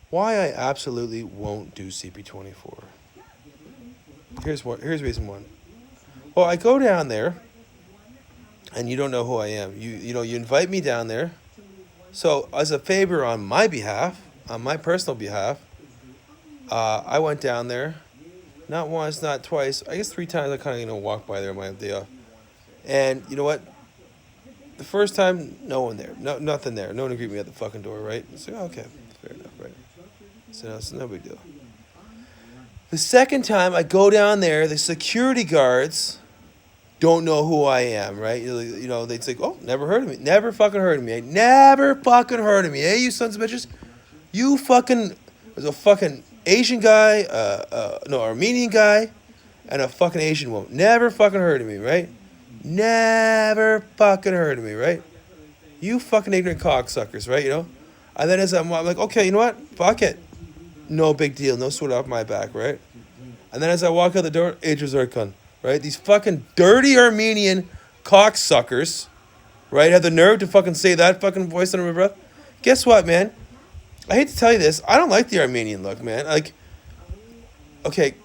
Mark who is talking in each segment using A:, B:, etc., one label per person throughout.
A: Why I absolutely won't do CP24. Here's reason one. Well, I go down there, and you don't know who I am. You invite me down there. So as a favor on my behalf, on my personal behalf, I went down there. Not once, not twice. I guess three times. I kind of walk by there on my day off. And you know what? The first time, no one there. No, nothing there. No one greeted me at the fucking door, right? So, okay, fair enough, right? So, it's no big deal. The second time I go down there, the security guards don't know who I am, right? They'd say, oh, never heard of me. Never fucking heard of me. Never fucking heard of me. Hey, you sons of bitches. You fucking, there's a fucking Asian guy, no, Armenian guy, and a fucking Asian woman. Never fucking heard of me, right? Never fucking heard of me, right? You fucking ignorant cocksuckers, right? And then as I'm like, okay, you know what? Fuck it. No big deal. No sweat off my back, right? And then as I walk out the door, Idris Erkan, right? These fucking dirty Armenian cocksuckers, right? Have the nerve to fucking say that fucking voice under my breath. Guess what, man? I hate to tell you this. I don't like the Armenian look, man. Like, okay,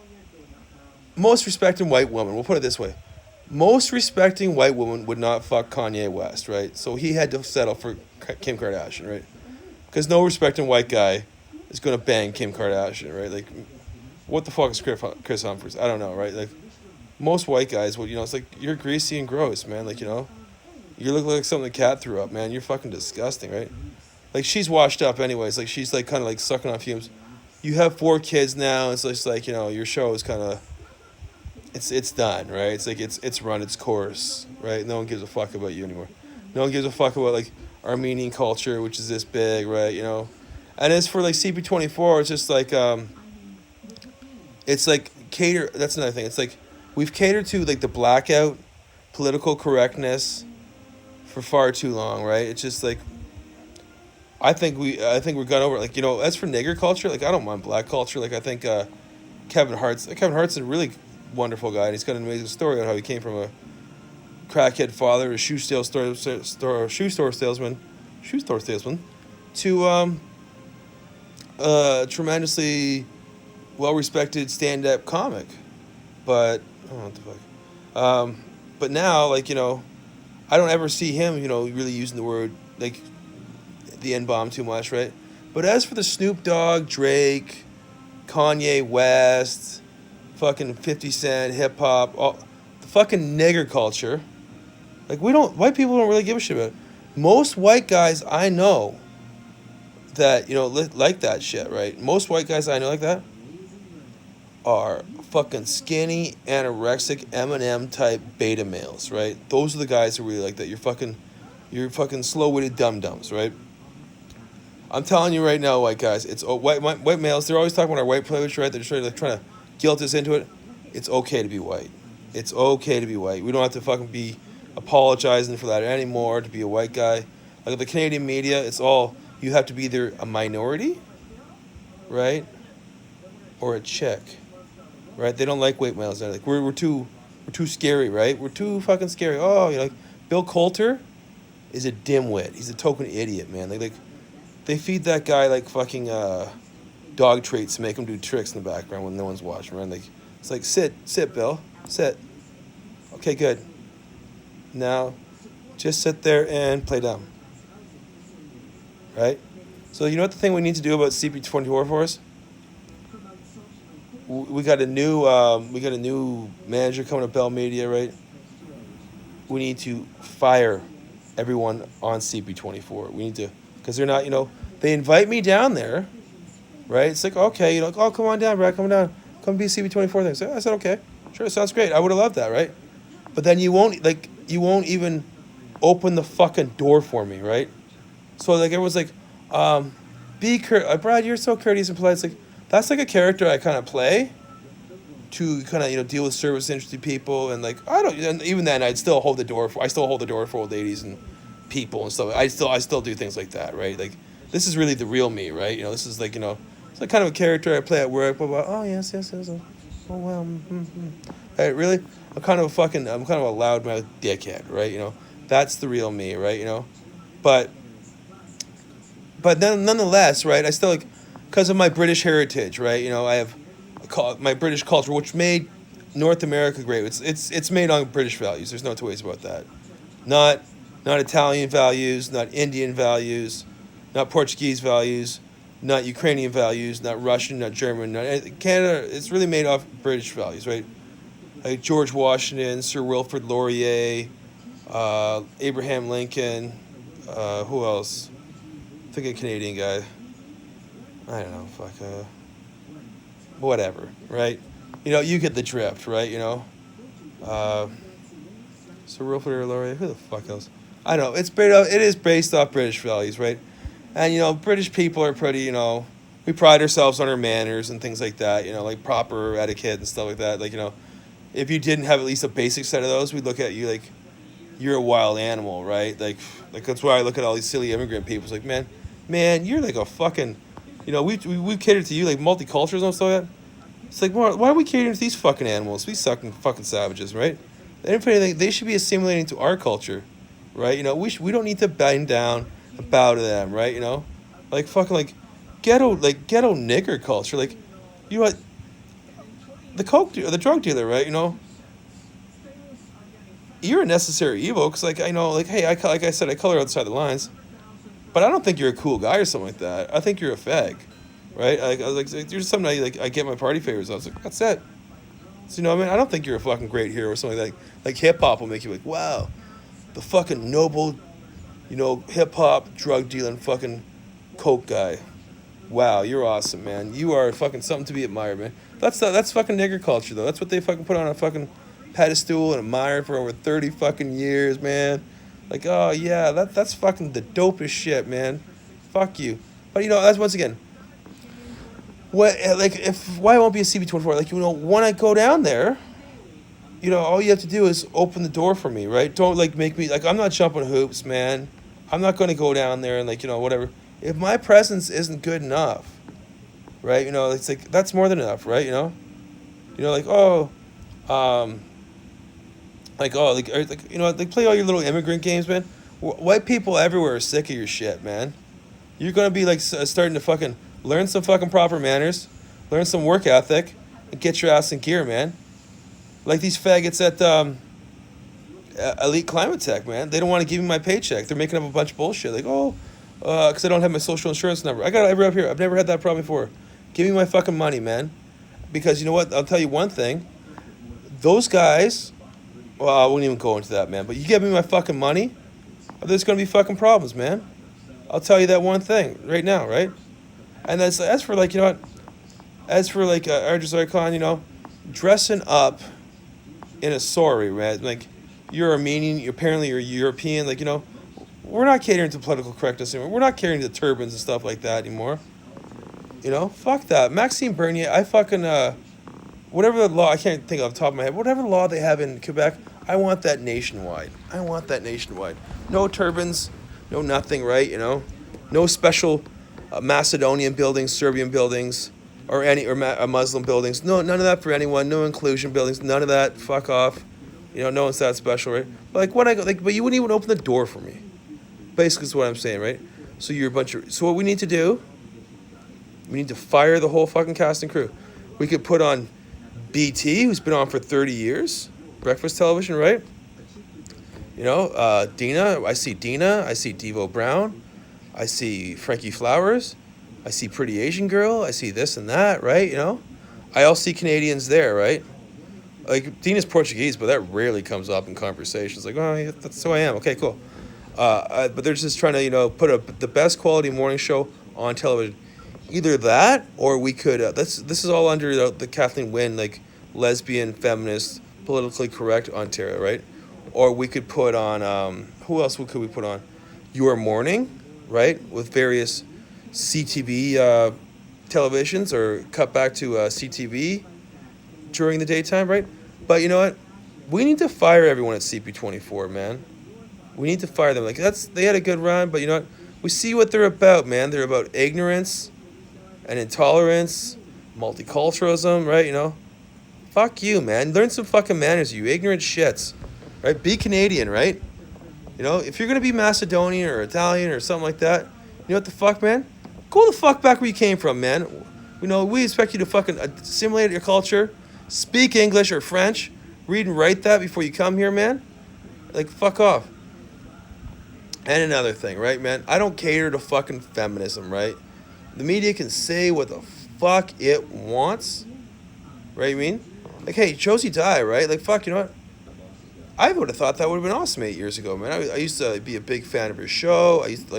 A: most respecting white woman, we'll put it this way. Most respecting white woman would not fuck Kanye West, right? So he had to settle for Kim Kardashian, right? Because no respecting white guy is going to bang Kim Kardashian, right? Like, what the fuck is Chris Humphries? I don't know, right? Like, most white guys would, it's like, you're greasy and gross, man. Like, you look like something the cat threw up, man. You're fucking disgusting, right? Like, she's washed up anyways. Like, she's, like, kind of, like, sucking on fumes. You have 4 kids now. It's just, like, your show is kind of, it's done, right? It's like, it's run its course, right? No one gives a fuck about you anymore. No one gives a fuck about, like, Armenian culture, which is this big, right? And as for, like, CP24, it's just, like, it's, like, that's another thing. It's, like, we've catered to, like, the blackout political correctness for far too long, right? It's just, like, I think we've gone over it. Like, as for nigger culture, like, I don't mind black culture. Like, I think Kevin Hart's a really wonderful guy, and he's got an amazing story on how he came from a crackhead father, a shoe store salesman, to tremendously well-respected stand-up comic. But I don't know what the fuck. But now, like, I don't ever see him, really using the word, like, the N-bomb too much, right? But as for the Snoop Dogg, Drake, Kanye West, fucking 50 Cent, hip hop, all the fucking nigger culture, like, white people don't really give a shit about it. Most white guys I know that, like that shit, right? Most white guys I know like that are fucking skinny, anorexic, Eminem type beta males, right? Those are the guys who really like that. You're fucking slow-witted dum-dums, right? I'm telling you right now, white guys, it's white males. They're always talking about our white privilege, right? They're just trying to guilt us into it. It's okay to be white. It's okay to be white. We don't have to fucking be apologizing for that anymore to be a white guy. Like the Canadian media, it's all you have to be either a minority, right, or a chick, right? They don't like white males. They're like we're too scary, right? We're too fucking scary. Oh, like Bill Coulter is a dimwit. He's a token idiot, man. They feed that guy like fucking dog treats to make him do tricks in the background when no one's watching, right? Like, it's like, sit, Bill, sit. Okay, good. Now, just sit there and play dumb, right? So you know what the thing we need to do about CP24 for us? We got a new manager coming to Bell Media, right? We need to fire everyone on CP24. We need to, because they're not, they invite me down there, right? It's like, okay, oh, come on down, Brad, come down. Come be CP24 thing. So I said, okay, sure, sounds great. I would have loved that, right? But then you won't even open the fucking door for me, right? So, like, everyone's like, Brad, you're so courteous and polite. It's like, that's like a character I kind of play to kind of, deal with service industry people. And, like, and even then, I still hold the door for old ladies and people and stuff. I still do things like that, right? Like, this is really the real me, right? This is like, it's like kind of a character I play at work. Blah, blah. Oh, yes. Oh, well. Hey, really? I'm kind of a loudmouth dickhead, right? That's the real me, right? But then, nonetheless, right? I still, like, because of my British heritage, right? You know, I have my British culture, which made North America great. It's made on British values. There's no two ways about that. Not not Italian values, not Indian values, not Portuguese values, not Ukrainian values, not Russian, not German, not Canada. It's really made off British values, right? Like George Washington, Sir Wilfrid Laurier, Abraham Lincoln. Who else? Think a Canadian guy. I don't know. Fuck. Whatever. Right. You know, you get the drift, right? You know. Sir Wilfrid Laurier. Who the fuck else? I don't know. It is based off British values, right? And you know, British people are pretty. You know, we pride ourselves on our manners and things like that. You know, like proper etiquette and stuff like that. Like, you know, if you didn't have at least a basic set of those, we'd look at you like you're a wild animal, right? Like that's why I look at all these silly immigrant people. It's like, man, you're like a fucking, you know, we cater to you like multiculturalism and stuff like that. It's like, why are we catering to these fucking animals? These fucking savages, right? If anything, they should be assimilating to our culture, right? You know, we don't need to bend down and bow to them, right? You know, like fucking ghetto nigger culture, like, you know what? The drug dealer, right? You know, you're a necessary evil because, like, I know, like, hey, like I said, I color outside the lines, but I don't think you're a cool guy or something like that. I think you're a fag, right? Like you're just somebody like I get my party favors. I was like, that's it. So, you know what I mean? I don't think you're a fucking great hero or something like hip hop will make you like, wow, the fucking noble, you know, hip hop drug dealing fucking coke guy. Wow, you're awesome, man. You are fucking something to be admired, man. That's fucking nigger culture, though. That's what they fucking put on a fucking pedestal and admired for over 30 fucking years, man. Like, oh yeah, that's fucking the dopest shit, man. Fuck you. But you know, that's once again, why it won't be a CB24? Like, you know, when I go down there, you know, all you have to do is open the door for me, right? Don't like make me like I'm not jumping hoops, man. I'm not going to go down there and like, you know, whatever. If my presence isn't good enough, right? You know, it's like that's more than enough, right? You know, like like you know, like play all your little immigrant games, man. White people everywhere are sick of your shit, man. You're gonna be like starting to fucking learn some fucking proper manners, learn some work ethic, and get your ass in gear, man. Like these faggots at Elite Climate Tech, man. They don't want to give me my paycheck. They're making up a bunch of bullshit. Like, because I don't have my social insurance number. I got it up here. I've never had that problem before. Give me my fucking money, man. Because you know what? I'll tell you one thing. Those guys, well, I won't even go into that, man. But you give me my fucking money, there's going to be fucking problems, man. I'll tell you that one thing right now, right? And as for like, you know what? As for like Arjus Icon, you know, dressing up in a sari, man. Like, you're Armenian, apparently you're European. Like, you know, we're not catering to political correctness anymore. We're not catering to turbans and stuff like that anymore. You know, fuck that. Maxime Bernier, I fucking, whatever the law, I can't think off the top of my head, whatever law they have in Quebec, I want that nationwide. No turbans, no nothing, right? You know, no special Macedonian buildings, Serbian buildings, or Muslim buildings. No, none of that for anyone. No inclusion buildings, none of that. Fuck off. You know, no one's that special, right? But like when I go, like, but you wouldn't even open the door for me. Basically, is what I'm saying, right? So you're a bunch of. So what we need to do? We need to fire the whole fucking cast and crew. We could put on BT, who's been on for 30 years, breakfast television, right? You know, Dina. I see Dina. I see Devo Brown. I see Frankie Flowers. I see Pretty Asian Girl. I see this and that, right? You know, I all see Canadians there, right? Like Dina's Portuguese, but that rarely comes up in conversations. Like, oh, yeah, that's who I am. Okay, cool. But they're just trying to, you know, put the best quality morning show on television. Either that, or we could. This is all under the Kathleen Wynne, like lesbian, feminist, politically correct Ontario, right? Or we could put on. Who else could we put on? Your Morning, right? With various CTV televisions, or cut back to CTV during the daytime, right? But you know what? We need to fire everyone at CP24, man. We need to fire them. Like they had a good run, but you know what? We see what they're about, man. They're about ignorance and intolerance, multiculturalism, right? You know, fuck you, man. Learn some fucking manners, you ignorant shits, right? Be Canadian, right? You know, if you're gonna be Macedonian or Italian or something like that, you know what the fuck, man? Go the fuck back where you came from, man. We expect you to fucking assimilate your culture, speak English or French, read and write that before you come here, man. Like, fuck off. And another thing, right, man? I don't cater to fucking feminism, right? The media can say what the fuck it wants, right? You mean? Like, hey, Josie Dye, right? Like, fuck, you know what? I would have thought that would have been awesome 8 years ago, man. I used to be a big fan of her show. I used to,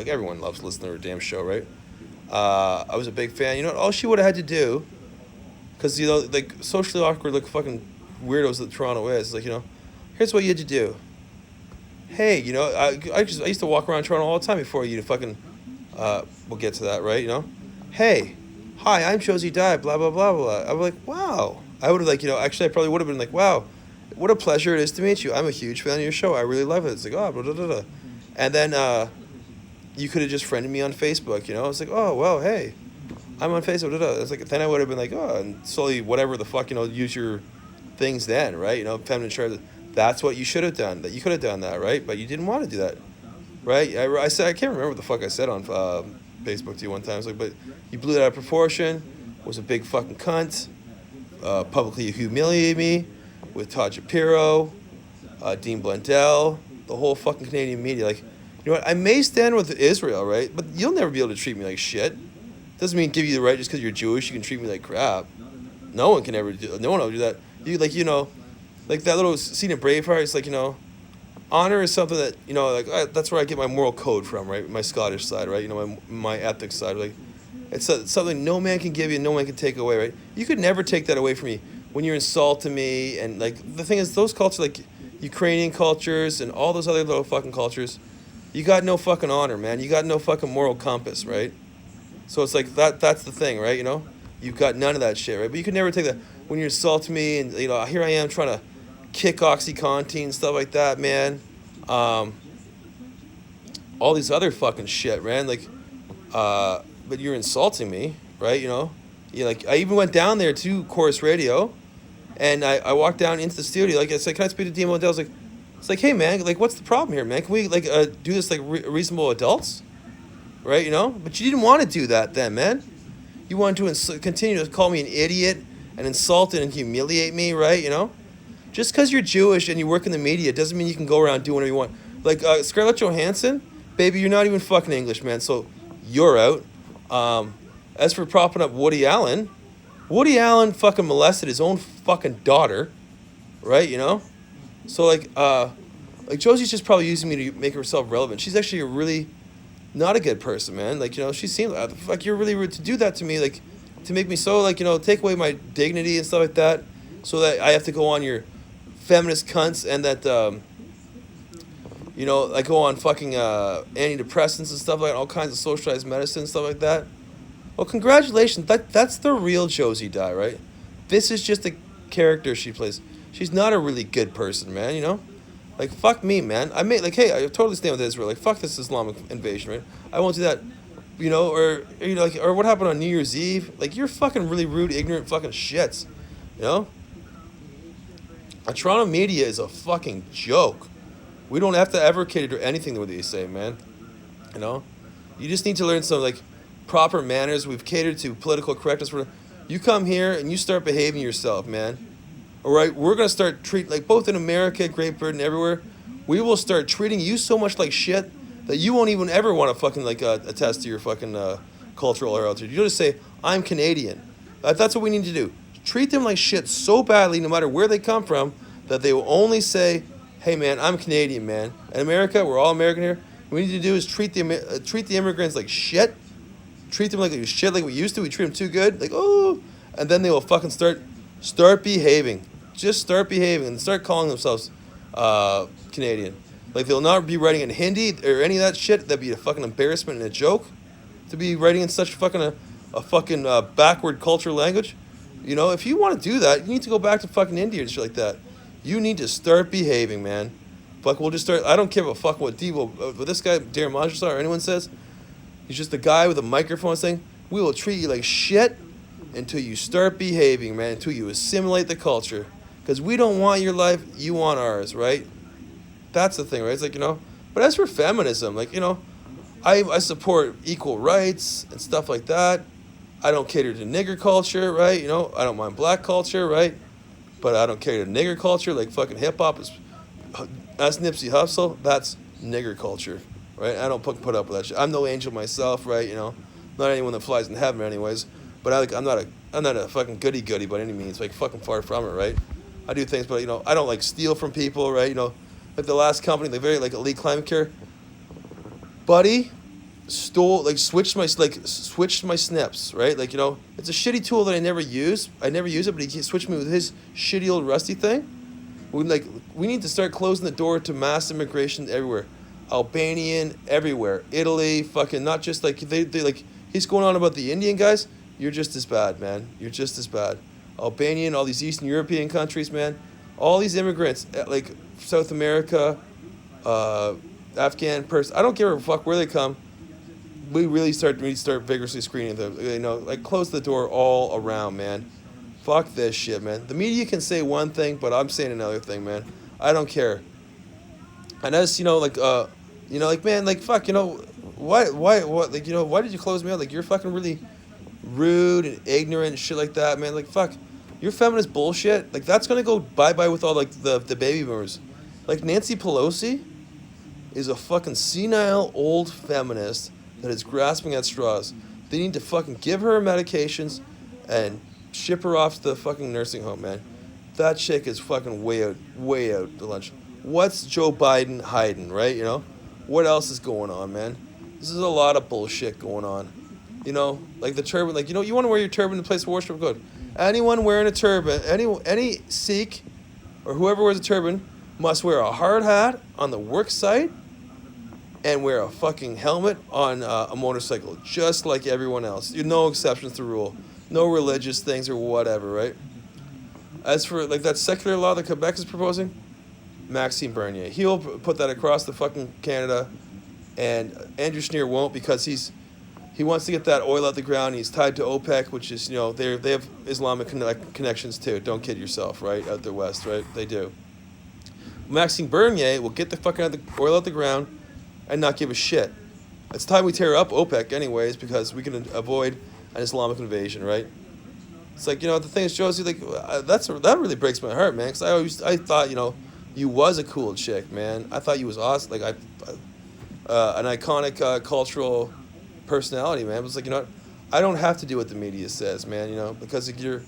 A: everyone loves listening to her damn show, right? I was a big fan. You know what? All she would have had to do, because, like, socially awkward, like, fucking weirdos that Toronto is, like, here's what you had to do. Hey, I used to walk around Toronto all the time before you fucking, we'll get to that, right, Hey, hi, I'm Josie Dye, blah, blah, blah, blah. I was like, wow. I would have, like, actually, I probably would have been like, wow, what a pleasure it is to meet you. I'm a huge fan of your show. I really love it. It's like, oh, blah, blah, blah, blah. And then you could have just friended me on Facebook, It's like, oh, well, hey, I'm on Facebook, blah, blah, blah. It's like, then I would have been like, oh, and slowly, whatever the fuck, use your things then, right? Feminine character. That's what you should have done. That you could have done that, right? But you didn't want to do that, right? I said, I can't remember what the fuck I said on Facebook to you one time. It's like, but you blew that out of proportion. Was a big fucking cunt. Publicly humiliated me with Todd Shapiro, Dean Blundell, the whole fucking Canadian media. Like, you know what? I may stand with Israel, right? But you'll never be able to treat me like shit. Doesn't mean give you the right just because you're Jewish. You can treat me like crap. No one can ever do. No one will do that. Like that little scene in Braveheart, it's like, honor is something that, that's where I get my moral code from, right? My Scottish side, right? My ethics side, like, it's something no man can give you, no man can take away, right? You could never take that away from me when you're insulting me, and, like, the thing is, those cultures, like, Ukrainian cultures and all those other little fucking cultures, you got no fucking honor, man. You got no fucking moral compass, right? So it's like, that's the thing, right, You've got none of that shit, right? But you could never take that when you're insulting me, and, here I am trying to kick OxyContin and stuff like that, man. All these other fucking shit, man. Like, but you're insulting me, right? I even went down there to Chorus Radio, and I walked down into the studio. Like, I said, can I speak to Dean Blundell? It's like, hey, man, like, what's the problem here, man? Can we, like, do this like reasonable adults, right? But you didn't want to do that then, man. You wanted to continue to call me an idiot and insult and humiliate me, right? Just because you're Jewish and you work in the media doesn't mean you can go around doing whatever you want. Like, Scarlett Johansson, baby, you're not even fucking English, man, so you're out. As for propping up Woody Allen fucking molested his own fucking daughter, right, So, like Josie's just probably using me to make herself relevant. She's actually a really not a good person, man. Like, she seems like you're really rude to do that to me, like, to make me so, like, take away my dignity and stuff like that, so that I have to go on your feminist cunts and that, I go on fucking antidepressants and stuff like that, all kinds of socialized medicine and stuff like that. Well, congratulations. That's the real Josie Dye, right? This is just a character she plays. She's not a really good person, man, Like, fuck me, man. Hey, I totally stand with Israel. Like, fuck this Islamic invasion, right? I won't do that. Or what happened on New Year's Eve? Like, you're fucking really rude, ignorant fucking shits, The Toronto media is a fucking joke. We don't have to ever cater to anything that they say, man. You just need to learn some, like, proper manners. We've catered to political correctness. You come here and you start behaving yourself, man. All right? We're going to start treat, like, both in America, Great Britain, everywhere, we will start treating you so much like shit that you won't even ever want to fucking, like, attest to your fucking cultural heritage. You just say, I'm Canadian. That's what we need to do. Treat them like shit so badly, no matter where they come from, that they will only say, hey, man, I'm Canadian, man. In America, we're all American here. What we need to do is treat the immigrants like shit. Treat them like shit like we used to. We treat them too good. Like, oh. And then they will fucking start behaving. Just start behaving and start calling themselves Canadian. Like, they'll not be writing in Hindi or any of that shit. That'd be a fucking embarrassment and a joke. To be writing in such fucking a fucking backward culture language. If you want to do that, you need to go back to fucking India and shit like that. You need to start behaving, man. Fuck, we'll just start. I don't give a fuck what this guy, Darren Mongersar, or anyone says. He's just a guy with a microphone saying, we will treat you like shit until you start behaving, man, until you assimilate the culture. Because we don't want your life, you want ours, right? That's the thing, right? It's like, but as for feminism, like, I support equal rights and stuff like that. I don't cater to nigger culture, right? You know, I don't mind black culture, right? But I don't cater to nigger culture. Like fucking hip hop is, that's Nipsey Hussle. That's nigger culture, right? I don't put up with that shit. I'm no angel myself, right? You know, not anyone that flies in heaven, anyways. But I'm not a fucking goody goody by any means. Like fucking far from it, right? I do things, but you know, I don't like steal from people, right? You know, like the last company, the very like Elite Climate Care, buddy, switched my snips, right? Like, you know, it's a shitty tool that I never use. I never use it, but he switched me with his shitty old rusty thing. We need to start closing the door to mass immigration everywhere. Albanian everywhere. Italy, fucking not just like they like he's going on about the Indian guys. You're just as bad, man. You're just as bad. Albanian, all these Eastern European countries, man. All these immigrants, like South America, Afghan person. I don't give a fuck where they come. We really start vigorously screening them. You know, like close the door all around, man. Fuck this shit, man. The media can say one thing, but I'm saying another thing, man. I don't care. And as you know, like man, like fuck, you know, what, like you know, why did you close me out? Like you're fucking really rude and ignorant and shit like that, man. Like fuck, your feminist bullshit. Like that's gonna go bye bye with all like the baby boomers. Like Nancy Pelosi is a fucking senile old feminist that is grasping at straws. They need to fucking give her medications and ship her off to the fucking nursing home, man. That chick is fucking way out to lunch. What's Joe Biden hiding, right? You know? What else is going on, man? This is a lot of bullshit going on. You know, like the turban, like, you know, you want to wear your turban in place of worship, good. Anyone wearing a turban, any Sikh or whoever wears a turban must wear a hard hat on the work site and wear a fucking helmet on a motorcycle, just like everyone else. No exceptions to the rule. No religious things or whatever, right? As for like that secular law that Quebec is proposing, Maxime Bernier, he'll put that across the fucking Canada, and Andrew Scheer won't because he wants to get that oil out the ground. He's tied to OPEC, which is, you know, they have Islamic connections too. Don't kid yourself, right? Out there west, right? They do. Maxime Bernier will get the fucking oil out the ground and not give a shit. It's time we tear up OPEC anyways because we can avoid an Islamic invasion, right? It's like, you know, the thing is, Josie, like, that really breaks my heart, man, because I thought, you know, you was a cool chick, man. I thought you was awesome, like, an iconic cultural personality, man. It was like, you know what? I don't have to do what the media says, man, you know, because you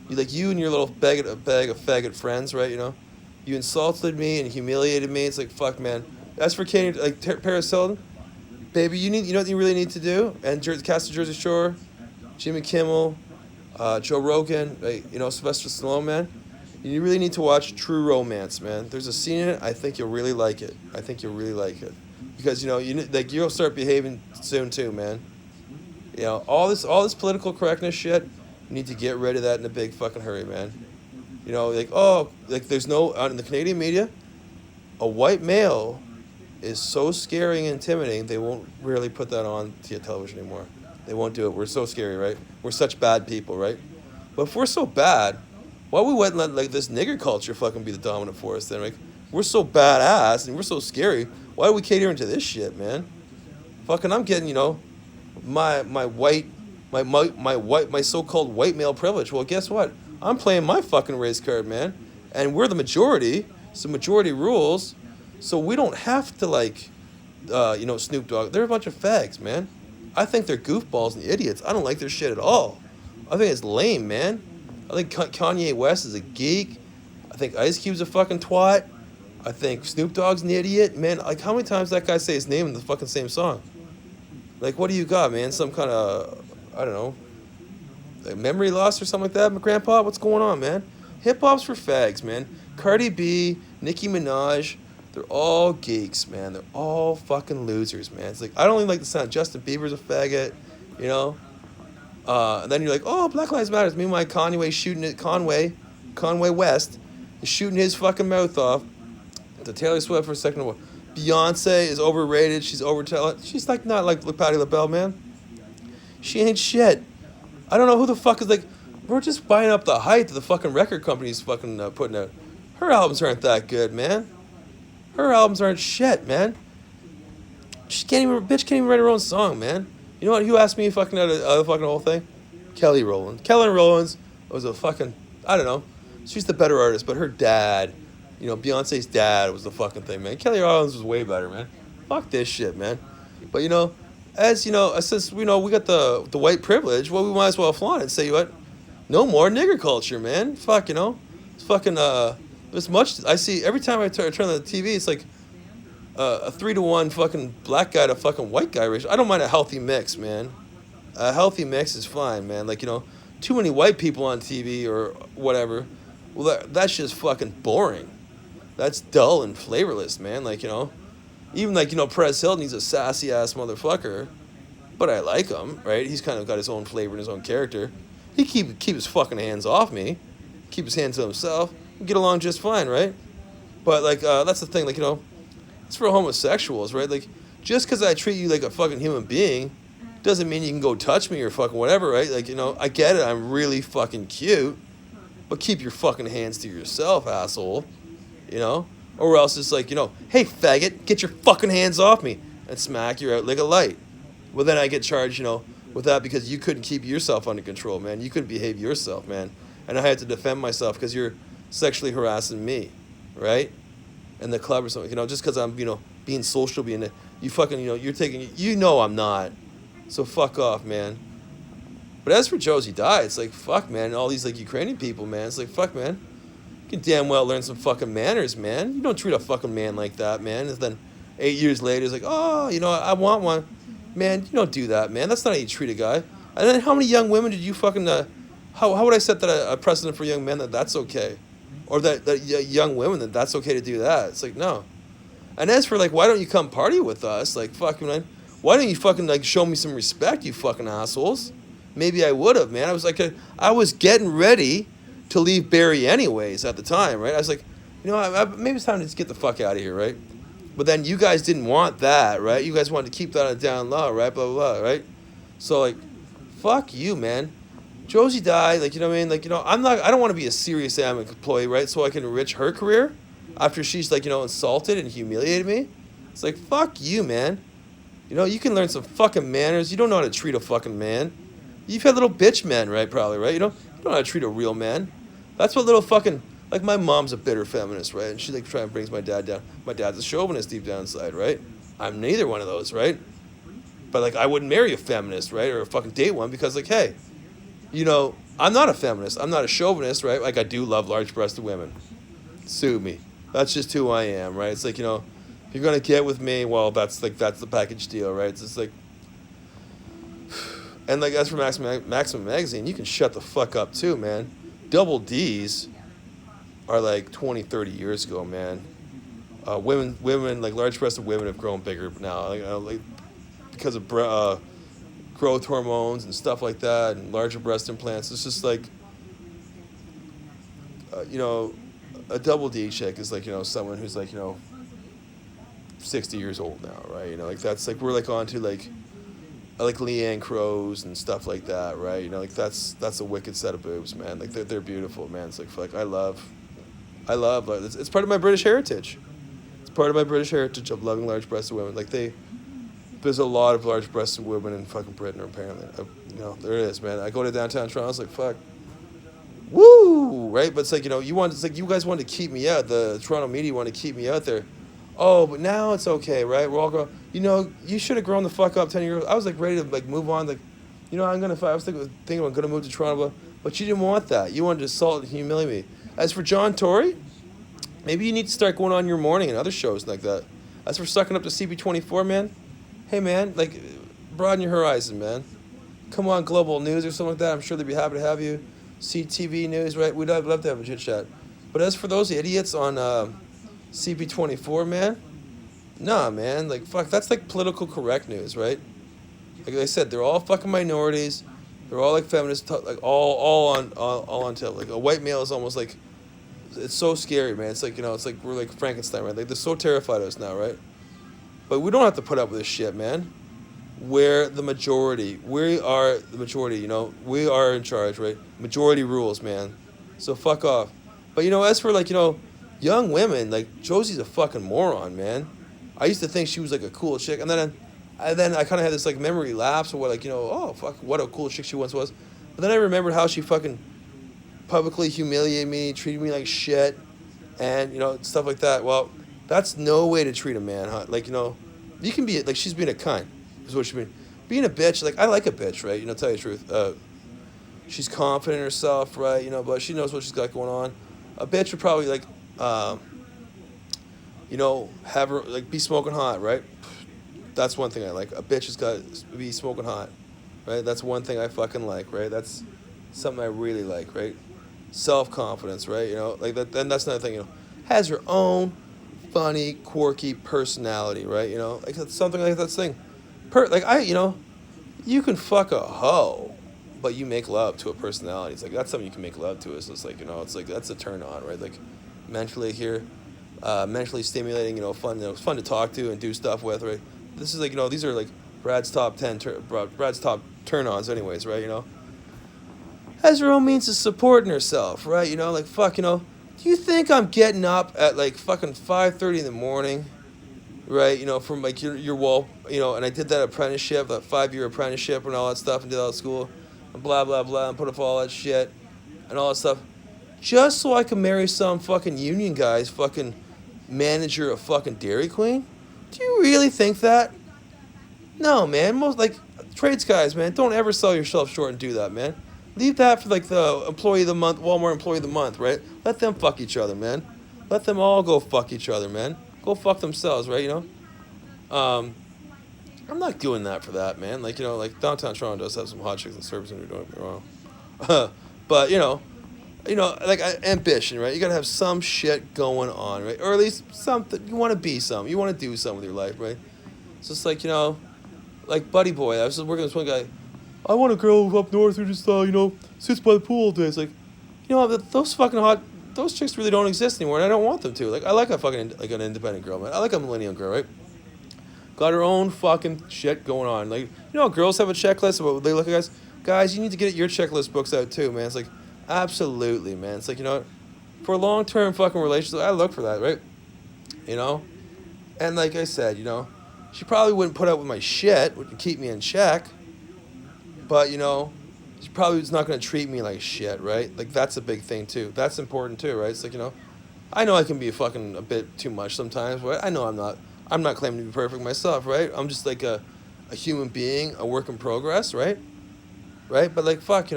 A: and your little bag of faggot friends, right, you know, you insulted me and humiliated me. It's like, fuck, man. As for Katie, like Paris Hilton, baby, you know what you really need to do? And cast of Jersey Shore, Jimmy Kimmel, Joe Rogan, you know, Sylvester Stallone, man. You really need to watch True Romance, man. There's a scene in it. I think you'll really like it. Because, you know, like you'll start behaving soon too, man. You know, all this political correctness shit, you need to get rid of that in a big fucking hurry, man. You know, like there's no, in the Canadian media, a white male is so scary and intimidating, they won't really put that on television anymore. They won't do it. We're so scary, right? We're such bad people, right? But if we're so bad, why we wouldn't let like this nigger culture fucking be the dominant force then? Like, we're so badass and we're so scary. Why are we catering to this shit, man? Fucking, I'm getting, you know, my so-called white male privilege. Well, guess what? I'm playing my fucking race card, man. And we're the majority, so majority rules. So we don't have to like, you know, Snoop Dogg. They're a bunch of fags, man. I think they're goofballs and idiots. I don't like their shit at all. I think it's lame, man. I think Kanye West is a geek. I think Ice Cube's a fucking twat. I think Snoop Dogg's an idiot. Man, like how many times that guy say his name in the fucking same song? Like, what do you got, man? Some kind of, I don't know, like memory loss or something like that? My grandpa, what's going on, man? Hip-hop's for fags, man. Cardi B, Nicki Minaj, they're all geeks, man. They're all fucking losers, man. It's like, I don't even like the sound. Justin Bieber's a faggot, you know? And then you're like, oh, Black Lives Matter. Meanwhile, Conway West is shooting his fucking mouth off to Taylor Swift for a second. Beyonce is overrated. She's overtalented. She's like not like Patti LaBelle, man. She ain't shit. I don't know who the fuck is like. We're just buying up the hype that the fucking record company's fucking putting out. Her albums aren't that good, man. Her albums aren't shit, man. Bitch can't even write her own song, man. You know what? Who asked me fucking out of fucking whole thing? Kelly Rowland. Kelly Rowland was a fucking, I don't know. She's the better artist, but her dad, Beyonce's dad was the fucking thing, man. Kelly Rowland was way better, man. Fuck this shit, man. But since we got the white privilege, well, we might as well flaunt it and say what? No more nigger culture, man. Fuck, it's fucking as much I see every time I turn on the TV, it's like a 3-to-1 fucking black guy to fucking white guy ratio. I don't mind a healthy mix, man. A healthy mix is fine, man. Like, too many white people on TV or whatever. Well, that's just fucking boring. That's dull and flavorless, man. Like, even like, Perez Hilton, he's a sassy ass motherfucker, but I like him, right? He's kind of got his own flavor and his own character. He keep his fucking hands off me, keep his hands to himself, get along just fine, right? But like, that's the thing, like, it's for homosexuals, right? Like, just because I treat you like a fucking human being doesn't mean you can go touch me or fucking whatever, right? Like, I get it, I'm really fucking cute, but keep your fucking hands to yourself, asshole, Or else it's like, hey, faggot, get your fucking hands off me, and smack you out like a light. Well, then I get charged, with that because you couldn't keep yourself under control, man. You couldn't behave yourself, man. And I had to defend myself because you're sexually harassing me, right? In the club or something, just because I'm, being social, you fucking, you're taking, I'm not. So fuck off, man. But as for Josie Dye, it's like, fuck, man. All these, like, Ukrainian people, man. It's like, fuck, man. You can damn well learn some fucking manners, man. You don't treat a fucking man like that, man. And then 8 years later, it's like, oh, I want one. Man, you don't do that, man. That's not how you treat a guy. And then how many young women did you fucking, how would I set that a precedent for young men that that's okay? Or that young women that's okay to do that? It's like, no. And as for, like, why don't you come party with us? Like, fucking, man. Why don't you fucking, like, show me some respect, you fucking assholes? Maybe I would have, man. I was like, I was getting ready to leave Barry anyways at the time, right? I was like, maybe it's time to just get the fuck out of here, right? But then you guys didn't want that, right? You guys wanted to keep that on down low, right? Blah, blah, blah, right? So, like, fuck you, man. Josie Dye, like, I mean? Like, I don't want to be a serious employee, right? So I can enrich her career after she's, like, insulted and humiliated me. It's like, fuck you, man. You can learn some fucking manners. You don't know how to treat a fucking man. You've had little bitch men, right? Probably, right? You don't know how to treat a real man. That's what little fucking, like, my mom's a bitter feminist, right? And she, like, tries and brings my dad down. My dad's a chauvinist deep down inside, right? I'm neither one of those, right? But, like, I wouldn't marry a feminist, right? Or fucking date one because, like, hey, I'm not a feminist. I'm not a chauvinist, right? Like, I do love large-breasted women. Sue me. That's just who I am, right? It's like, if you're going to get with me, well, that's the package deal, right? It's just like, and like, as for Maximum Magazine, you can shut the fuck up too, man. Double D's are like 20, 30 years ago, man. Women, like large-breasted women have grown bigger now, like because of growth hormones and stuff like that, and larger breast implants. It's just like, a double D chick is like, someone who's like, 60 years old now, right? Like that's like, we're like onto like Leanne Crowes and stuff like that, right? Like that's a wicked set of boobs, man. Like they're beautiful, man. It's like I love, like, it's part of my British heritage. It's part of my British heritage of loving large-breasted women. Like there's a lot of large-breasted women in fucking Britain, apparently. There it is, man. I go to downtown Toronto, it's like, fuck. Woo! Right? But it's like, it's like you guys wanted to keep me out. The Toronto media wanted to keep me out there. Oh, but now it's okay, right? We're all going, you should have grown the fuck up 10 years. I was like ready to like move on. Like, I was thinking I'm going to move to Toronto, but you didn't want that. You wanted to assault and humiliate me. As for John Tory, maybe you need to start going on Your Morning and other shows like that. As for sucking up to CP24, man, hey, man, like, broaden your horizon, man. Come on, Global News or something like that. I'm sure they'd be happy to have you. CTV News, right? We'd love to have a chit chat. But as for those idiots on CP24, man, nah, man, like, fuck, that's like political correct news, right? Like I said, they're all fucking minorities. They're all like feminists, like all on tip. Like a white male is almost like, it's so scary, man. It's like, it's like we're like Frankenstein, right? Like they're so terrified of us now, right? But we don't have to put up with this shit, man. We're the majority. We are the majority, We are in charge, right? Majority rules, man. So fuck off. But, as for, like, young women, like, Josie's a fucking moron, man. I used to think she was like a cool chick, and then I kind of had this like memory lapse of what like oh fuck what a cool chick she once was, but then I remembered how she fucking publicly humiliated me, treated me like shit, and stuff like that. Well, that's no way to treat a man, huh? Like you can be like she's being a cunt, is what she's being a bitch. Like I like a bitch, right? Tell you the truth. She's confident in herself, right? But she knows what she's got going on. A bitch would probably like, have her like be smoking hot, right? That's one thing I like. A bitch has got to be smoking hot, right? That's one thing I fucking like, right? That's something I really like, right? Self-confidence, right? Like that. Then that's another thing. Has her own funny, quirky personality, right? Like that's something like that thing. You can fuck a hoe, but you make love to a personality. It's like that's something you can make love to. It's like it's like that's a turn on, right? Like mentally here, mentally stimulating. Fun. Fun to talk to and do stuff with, right? This is like these are like Brad's top 10, Brad's top turn-ons, anyways, right? Has her own means of supporting herself, right? Like fuck, do you think I'm getting up at like fucking 5:30 in the morning, right? From like your wall, and I did that apprenticeship, that 5-year apprenticeship and all that stuff, and did all that school, and blah blah blah, and put up all that shit, and all that stuff, just so I can marry some fucking union guy's fucking manager of fucking Dairy Queen? Do you really think that? No, man. Most like trades guys, man, don't ever sell yourself short and do that, man. Leave that for like the employee of the month, Walmart employee of the month, right? Let them fuck each other, man. Let them all go fuck each other, man. Go fuck themselves, right? I'm not doing that for that, man. Like like downtown Toronto does have some hot chicks and service, and don't get me wrong. But like ambition, right? You gotta have some shit going on, right? Or at least something. You want to be something. You want to do something with your life, right? It's just like like Buddy Boy. I was just working with this one guy. I want a girl up north who just sits by the pool all day. It's like, those fucking those chicks really don't exist anymore, and I don't want them to. Like I like a fucking like an independent girl, man. I like a millennial girl, right? Got her own fucking shit going on. Like girls have a checklist about what they look at guys. Guys, you need to get your checklist books out too, man. It's like absolutely, man. It's like for a long-term fucking relationship, I look for that, right? And like I said, she probably wouldn't put up with my shit, would keep me in check. But she probably was not gonna treat me like shit, right? Like that's a big thing too. That's important too, right? It's like I know I can be a bit too much sometimes, but I know I'm not claiming to be perfect myself, right? I'm just like a human being, a work in progress, right? Right? But like fuck,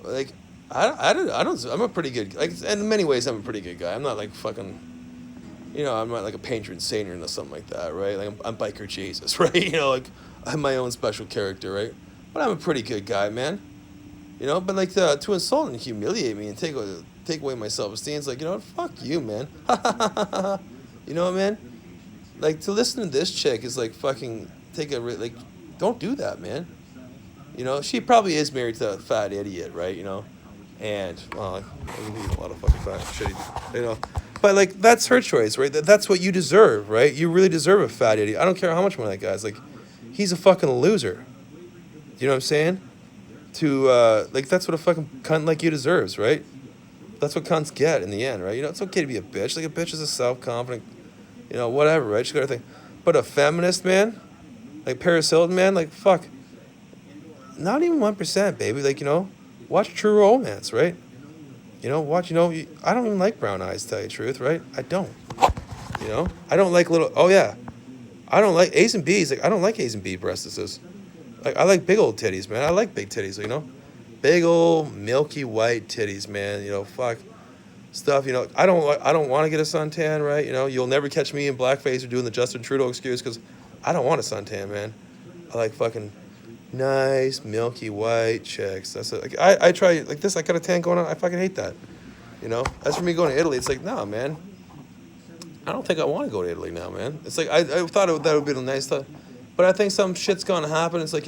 A: like I don't I'm a pretty good, like in many ways I'm a pretty good guy. I'm not like fucking I'm not like a patron saint or something like that, right? Like I'm biker Jesus, right? Like I'm my own special character, right? But I'm a pretty good guy, man. But like to insult and humiliate me and take away my self-esteem, it's like, fuck you, man. Man? Like to listen to this chick is like fucking don't do that, man. She probably is married to a fat idiot, right? And well, I need a lot of fucking fat shitty, But like that's her choice, right? That's what you deserve, right? You really deserve a fat idiot. I don't care how much money that guy's like. He's a fucking loser. You know what I'm saying? Like that's what a fucking cunt like you deserves, right? That's what cunts get in the end, right? It's okay to be a bitch. Like a bitch is a self-confident, whatever, right? She got her thing. But a feminist, man, like Paris Hilton, man, like fuck. Not even 1%, baby. Like watch True Romance, right? Watch. I don't even like brown eyes, to tell you the truth, right? I don't. I don't like little. Oh yeah. I don't like A's and B's. Like I don't like A's and B breastises. Like I like big old titties, man. I like big titties, big old milky white titties, man. Fuck stuff. I don't want to get a suntan, right? You'll never catch me in blackface or doing the Justin Trudeau excuse because I don't want a suntan, man. I like fucking nice milky white chicks. That's it. Like I try like this. I got a tan going on. I fucking hate that. As for me going to Italy, it's like nah, man. I don't think I want to go to Italy now, man. It's like I thought that would be a nice stuff, but I think some shit's gonna happen. It's like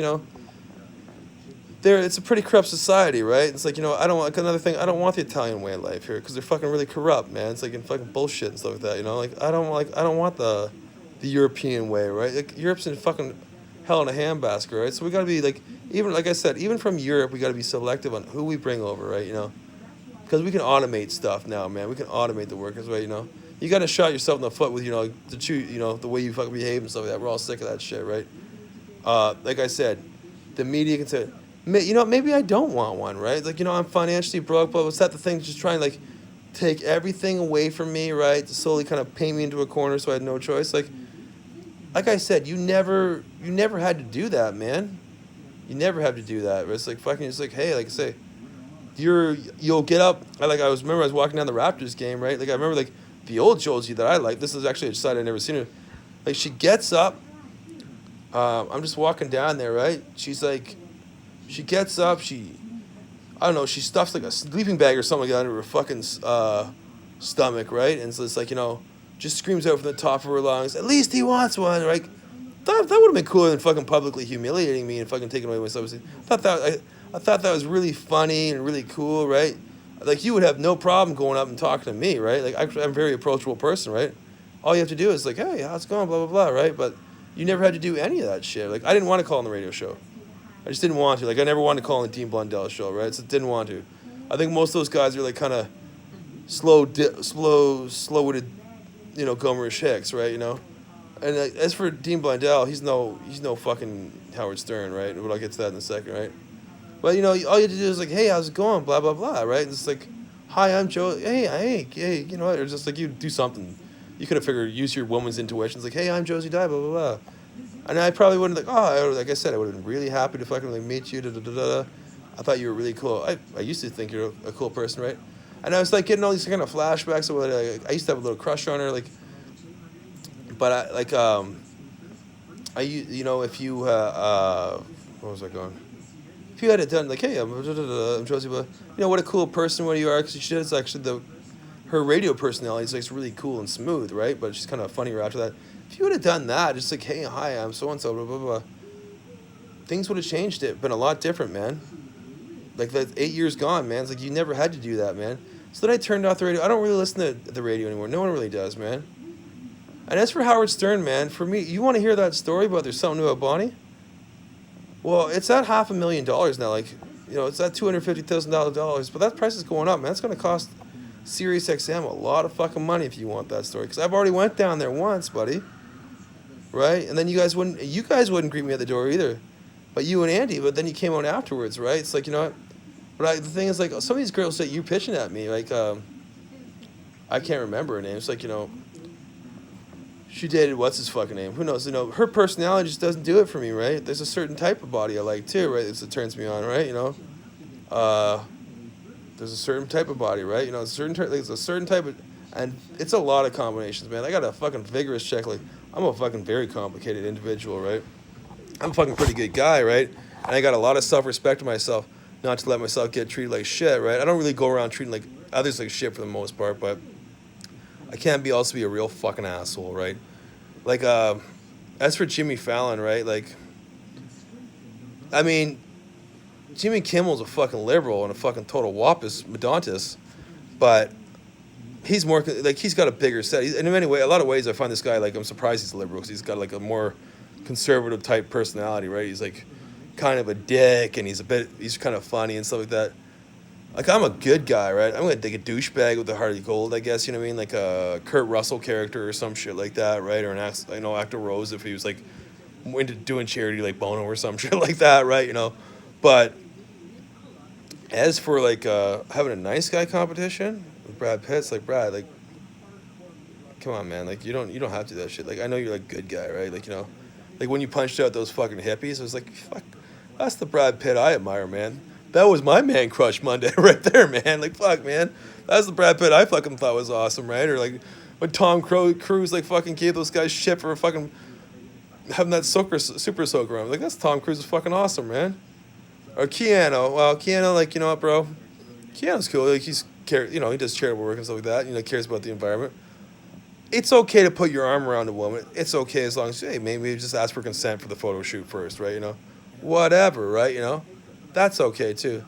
A: it's a pretty corrupt society, right? It's like I don't want another thing. I don't want the Italian way of life here because they're fucking really corrupt, man. It's like in fucking bullshit and stuff like that. Like I don't want the European way, right? Like Europe's in fucking hell in a handbasket, right? So we gotta be like even like I said, even from Europe, we gotta be selective on who we bring over, right? Because we can automate stuff now, man. We can automate the workers, right? You got to shot yourself in the foot with, the way you fucking behave and stuff like that. We're all sick of that shit, right? Like I said, the media can say, maybe I don't want one, right? Like, I'm financially broke, but what's that the thing? Just trying, like, take everything away from me, right? To slowly kind of paint me into a corner so I had no choice. Like I said, you never had to do that, man. You never have to do that. It's like fucking, it's like, hey, like I say, you'll get up. I was walking down the Raptors game, right? Like I remember like the old Josie that I like. This is actually a side I'd never seen her. Like she gets up. I'm just walking down there, right? She's like, she gets up. I don't know. She stuffs like a sleeping bag or something like that under her fucking stomach, right? And so it's like just screams out from the top of her lungs. At least he wants one, right? That would have been cooler than fucking publicly humiliating me and fucking taking away my self-esteem. I thought that was really funny and really cool, right? Like you would have no problem going up and talking to me, right? Like I'm a very approachable person, right? All you have to do is like, hey, how's it going, blah blah blah, right? But you never had to do any of that shit. Like I didn't want to call on the radio show. I just didn't want to. Like I never wanted to call on the Dean Blundell show, right? So didn't want to. I think most of those guys are like kind of slow-witted, Gomerish hicks, right? And as for Dean Blundell, he's no fucking Howard Stern, right? But I'll get to that in a second, right? But all you have to do is like, hey, how's it going? Blah blah blah, right? And it's like, hi, I'm Joe. Hey, or just like you do something. You could have figured use your woman's intuition. It's like, hey, I'm Josie Dye, blah blah blah. And I probably wouldn't like I said, I would have been really happy to fucking like meet you. Da, da, da, da. I thought you were really cool. I used to think you're a cool person, right? And I was like getting all these kind of flashbacks of what I used to have a little crush on her, like. But if you what was I going? If you had it done like, hey, I'm Josie, but what a cool person what you are, because she does actually her radio personality is like really cool and smooth, right? But she's kind of funnier after that. If you would have done that, just like, hey, hi, I'm so and so, blah blah blah, things would have changed. It been a lot different, man. Like that 8 years gone, man. It's like you never had to do that, man. So then I turned off the radio. I don't really listen to the radio anymore. No one really does, man. And as for Howard Stern, man, for me, you want to hear that story about there's something new about Bonnie? Well, it's at $500,000 now. Like, it's at $250,000. But that price is going up, man. It's going to cost SiriusXM a lot of fucking money if you want that story. Because I've already went down there once, buddy. Right? And then you guys wouldn't greet me at the door either. But you and Andy, but then you came out afterwards, right? It's like, But the thing is, like, some of these girls that you're pitching at me, like, I can't remember her name. It's like, she dated what's his fucking name? Who knows? Her personality just doesn't do it for me, right? There's a certain type of body I like too, right? That turns me on, right? There's a certain type of body, right? There's a certain type of, and it's a lot of combinations, man. I got a fucking vigorous check. Like I'm a fucking very complicated individual, right? I'm a fucking pretty good guy, right? And I got a lot of self-respect to myself, not to let myself get treated like shit, right? I don't really go around treating like others like shit for the most part, but I can't also be a real fucking asshole, right? Like, as for Jimmy Fallon, right? Like, I mean, Jimmy Kimmel's a fucking liberal and a fucking total whoppus, Medontis, but he's more, like, he's got a bigger set. And in a lot of ways, I find this guy, like, I'm surprised he's liberal because he's got, like, a more conservative type personality, right? He's, like, kind of a dick and he's kind of funny and stuff like that. Like, I'm a good guy, right? I'm going to take a douchebag with a heart of gold, I guess, you know what I mean? Like a Kurt Russell character or some shit like that, right? Or Actor Rose if he was, like, into doing charity like Bono or some shit like that, right? But as for, like, having a nice guy competition with Brad Pitt's, like, Brad, like, come on, man. Like, you don't have to do that shit. Like, I know you're, like, a good guy, right? Like, like, when you punched out those fucking hippies, I was like, fuck, that's the Brad Pitt I admire, man. That was my man crush Monday right there, man. Like, fuck, man. That's the Brad Pitt I fucking thought was awesome, right? Or, like, when Tom Cruise, like, fucking gave those guys shit for fucking having that super soaker on. Like, that's Tom Cruise is fucking awesome, man. Or Keanu. Well, Keanu, like, you know what, bro? Keanu's cool. Like, he does charitable work and stuff like that. Cares about the environment. It's okay to put your arm around a woman. It's okay as long as, hey, maybe just ask for consent for the photo shoot first, right? Whatever, right? That's okay too,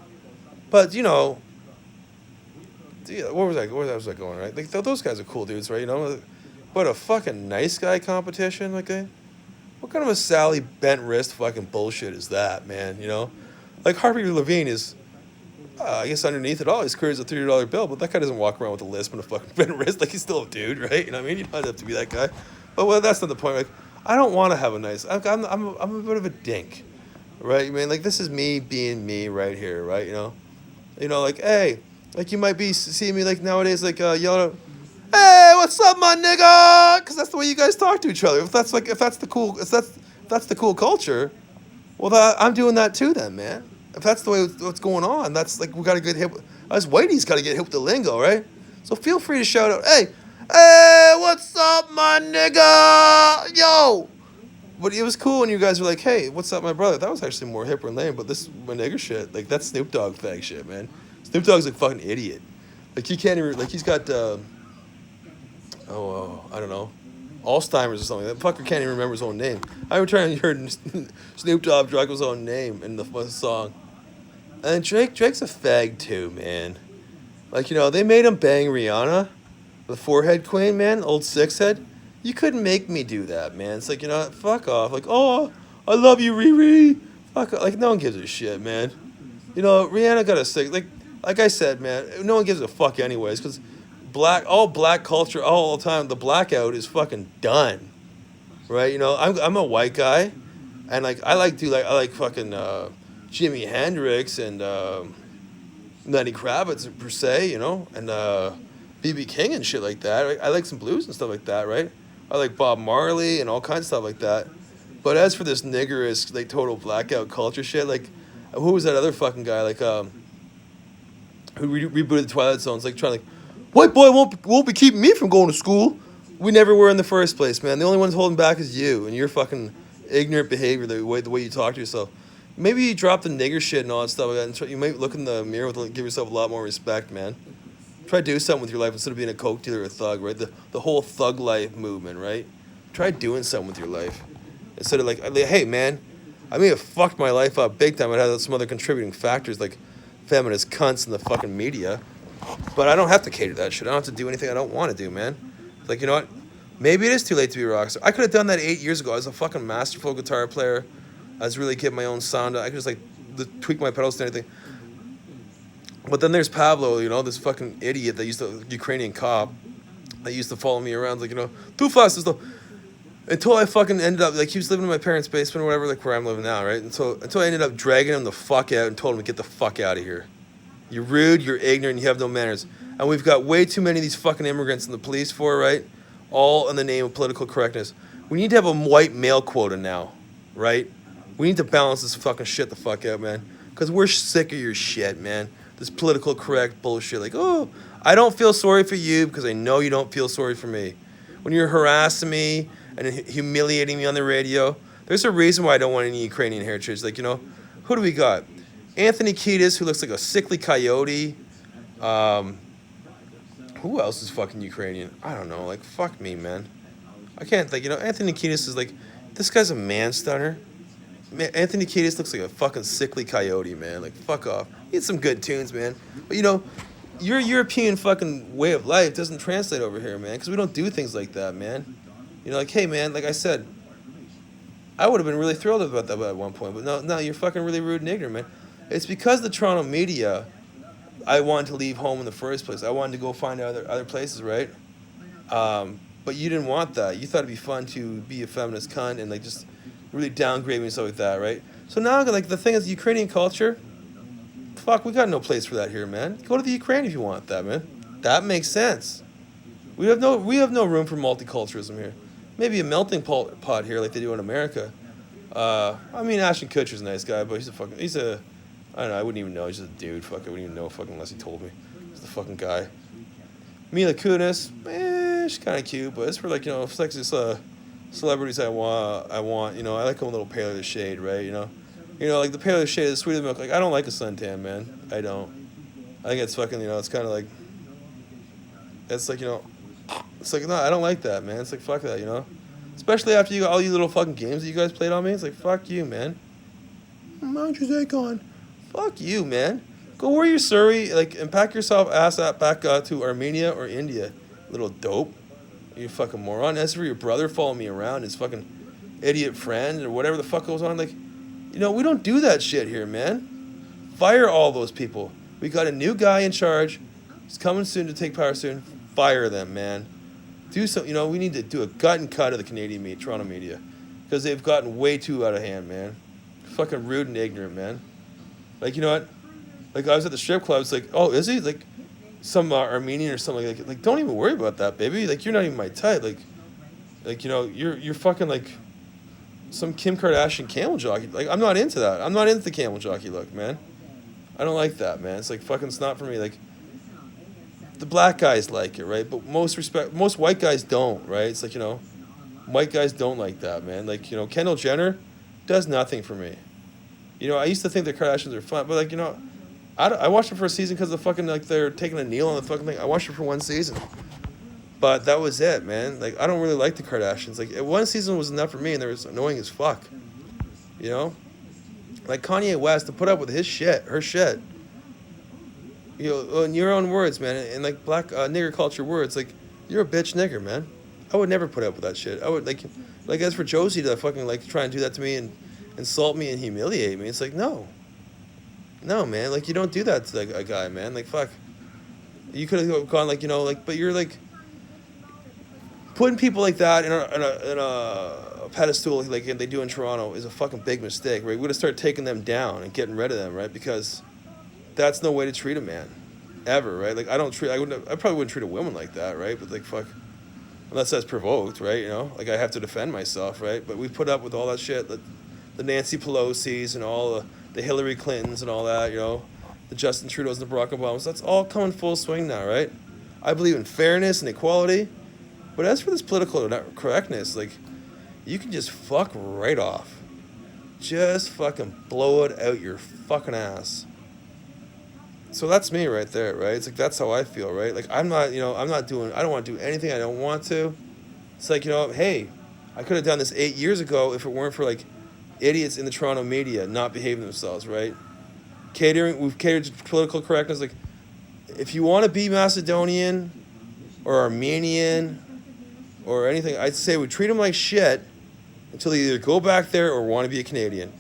A: but where was I going, right? Like those guys are cool dudes, right? But a fucking nice guy competition, like what kind of a Sally bent wrist fucking bullshit is that, man? Like Harvey Levine is, I guess underneath it all, his career's a $30 bill, but that guy doesn't walk around with a lisp and a fucking red wrist. Like, he's still a dude, right? You know what I mean? You don't have to be that guy. But well, that's not the point. Like, I don't want to have a nice. I'm a bit of a dink, right? I mean, like, this is me being me right here, right? You know, like, hey, like, you might be seeing me like nowadays, like yelling out, "Hey, what's up, my nigga?" Because that's the way you guys talk to each other. If that's the cool culture, well, I'm doing that too, then, man. If that's the way what's going on, that's like we got to get hit. Us whitey's got to get hit with the lingo, right? So feel free to shout out, hey, what's up, my nigga, yo. But it was cool when you guys were like, hey, what's up, my brother? That was actually more hipper and lame. But this my nigger shit, like that's Snoop Dogg fag shit, man. Snoop Dogg's a fucking idiot. Like he can't even like he's got I don't know, Alzheimer's or something. That fucker can't even remember his own name. I remember trying to hear Snoop Dogg drag his own name in the song. And Drake's a fag too, man. Like, they made him bang Rihanna, the forehead queen, man, old six head. You couldn't make me do that, man. It's like, fuck off. Like, oh, I love you, Riri. Fuck off. Like, no one gives a shit, man. Rihanna got a sick, like I said, man, no one gives a fuck anyways, because all black culture, all the time, the blackout is fucking done, right? I'm a white guy, and like I like fucking Jimi Hendrix and Lenny Kravitz per se, and B.B. King and shit like that. Right? I like some blues and stuff like that, right? I like Bob Marley and all kinds of stuff like that. But as for this niggerish, like total blackout culture shit, like who was that other fucking guy, like who rebooted the Twilight Zone? It's like trying to, white boy won't be keeping me from going to school. We never were in the first place, man. The only ones holding back is you and your fucking ignorant behavior, the way you talk to yourself. Maybe you drop the nigger shit and all that stuff like that, and you might look in the mirror give yourself a lot more respect, man. Try to do something with your life instead of being a coke dealer or a thug, right? The whole thug life movement, right? Try doing something with your life. Instead of like, hey, man, I may have fucked my life up big time. It had some other contributing factors like feminist cunts in the fucking media. But I don't have to cater to that shit. I don't have to do anything I don't want to do, man. It's like, you know what? Maybe it is too late to be a rock star. I could have done that 8 years ago. I was a fucking masterful guitar player. I was really getting my own sound. I could just like tweak my pedals to anything. But then there's Pablo, this fucking idiot that Ukrainian cop that used to follow me around, like, too fast and stuff. Until I fucking ended up, like, he was living in my parents' basement or whatever, like where I'm living now, right? Until I ended up dragging him the fuck out and told him to get the fuck out of here. You're rude, you're ignorant, you have no manners. And we've got way too many of these fucking immigrants in the police force, right? All in the name of political correctness. We need to have a white male quota now, right? We need to balance this fucking shit the fuck out, man. Because we're sick of your shit, man. This political correct bullshit. Like, oh, I don't feel sorry for you because I know you don't feel sorry for me. When you're harassing me and humiliating me on the radio, there's a reason why I don't want any Ukrainian heritage. Like, who do we got? Anthony Kiedis, who looks like a sickly coyote. Who else is fucking Ukrainian? I don't know. Like, fuck me, man. I can't think. Anthony Kiedis is like, this guy's a man stunner. Man, Anthony Kiedis looks like a fucking sickly coyote, man. Like, fuck off. He had some good tunes, man. But, your European fucking way of life doesn't translate over here, man. Because we don't do things like that, man. Like, hey, man, like I said, I would have been really thrilled about that at one point. But no, you're fucking really rude and ignorant, man. It's because the Toronto media, I wanted to leave home in the first place. I wanted to go find other places, right? But you didn't want that. You thought it'd be fun to be a feminist cunt and, like, just really downgrade me and stuff like that, right? So now, like, the thing is, Ukrainian culture, fuck, we got no place for that here, man. Go to the Ukraine if you want that, man. That makes sense. We have no room for multiculturalism here. Maybe a melting pot here like they do in America. I mean, Ashton Kutcher's a nice guy, but I don't know, I wouldn't even know. He's just a dude. Fuck, I wouldn't even know fucking unless he told me. He's the fucking guy. Mila Kunis, she's kind of cute, but it's for, like, sexiest celebrities I want, I like them a little paler the shade, right, like the paler the shade of the sweeter the milk. Like, I don't like a suntan, man. I don't. I think it's fucking, it's kind of like, it's like, it's like, no, I don't like that, man. It's like, fuck that, especially after all you little fucking games that you guys played on me. It's like, fuck you, man. Mount Icon. Fuck you, man. Go wear your Surrey, like, and pack yourself back to Armenia or India, little dope. You fucking moron. As for your brother following me around, his fucking idiot friend or whatever the fuck goes on, like, we don't do that shit here, man. Fire all those people. We got a new guy in charge. He's coming soon to take power soon. Fire them, man. Do some. We need to do a gut and cut of the Canadian media, Toronto media, because they've gotten way too out of hand, man. Fucking rude and ignorant, man. Like, you know what? Like, I was at the strip club. It's like, oh, is he? Like, some Armenian or something like that. Like, don't even worry about that, baby. Like, you're not even my type. Like, you're fucking like some Kim Kardashian camel jockey. Like, I'm not into that. I'm not into the camel jockey look, man. I don't like that, man. It's like fucking, it's not for me. Like, the black guys like it, right? But most white guys don't, right? It's like, white guys don't like that, man. Like, Kendall Jenner does nothing for me. I used to think the Kardashians are fun, but like, I watched it for a season because the fucking, like, they're taking a kneel on the fucking thing. I watched it for one season. But that was it, man. Like, I don't really like the Kardashians. Like, one season was enough for me, and they was annoying as fuck. Like Kanye West, to put up with her shit. In your own words, man, in like black nigger culture words, like, you're a bitch nigger, man. I would never put up with that shit. I would, like as for Josie to fucking, like, try and do that to me and insult me and humiliate me, it's like, no, man, like, you don't do that to like a guy, man. Like, fuck, you could have gone, like, but you're like putting people like that in a pedestal like they do in Toronto is a fucking big mistake, right? We gotta start taking them down and getting rid of them, right? Because that's no way to treat a man, ever, right? Like, I probably wouldn't treat a woman like that, right? But like, fuck, unless that's provoked, right? Like, I have to defend myself, right? But we put up with all that shit, the Nancy Pelosi's and all the Hillary Clintons and all that, the Justin Trudeau's and the Barack Obamas. That's all coming full swing now, right? I believe in fairness and equality, but as for this political correctness, like, you can just fuck right off. Just fucking blow it out your fucking ass. So that's me right there, right? It's like, that's how I feel, right? Like, I don't want to do anything I don't want to. It's like, hey, I could have done this 8 years ago if it weren't for, like, idiots in the Toronto media not behaving themselves, right? We've catered to political correctness. Like, if you want to be Macedonian or Armenian or anything, I'd say we treat them like shit until they either go back there or want to be a Canadian.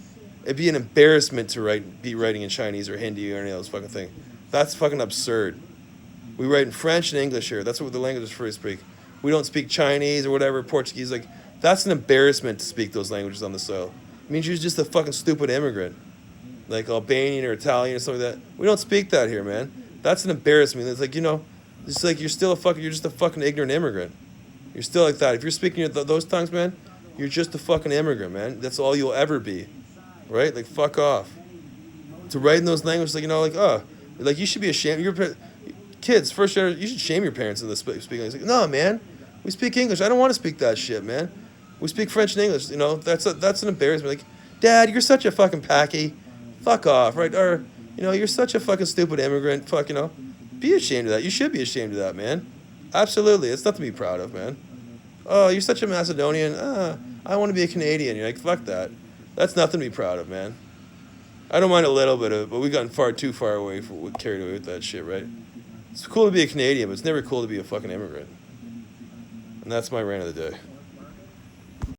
A: It'd be an embarrassment to be writing in Chinese or Hindi or any of those fucking thing. That's fucking absurd. We write in French and English here. That's what the languages for we speak. We don't speak Chinese or whatever, Portuguese. Like, that's an embarrassment to speak those languages on the soil. It means you're just a fucking stupid immigrant. Like Albanian or Italian or something like that. We don't speak that here, man. That's an embarrassment. It's like, it's like you're just a fucking ignorant immigrant. You're still like that. If you're speaking those tongues, man, you're just a fucking immigrant, man. That's all you'll ever be. Right? Like, fuck off. To write in those languages, like, you should be ashamed. Your kids, first year, you should shame your parents into speaking. It's like, no, man, we speak English. I don't want to speak that shit, man. We speak French and English. That's an embarrassment. Like, Dad, you're such a fucking packy. Fuck off, right? Or, you're such a fucking stupid immigrant. Fuck, be ashamed of that. You should be ashamed of that, man. Absolutely. It's nothing to be proud of, man. Oh, you're such a Macedonian. I want to be a Canadian. You're like, fuck that. That's nothing to be proud of, man. I don't mind a little bit of it, but we've gotten too far away carried away with that shit, right? It's cool to be a Canadian, but it's never cool to be a fucking immigrant. And that's my rant of the day.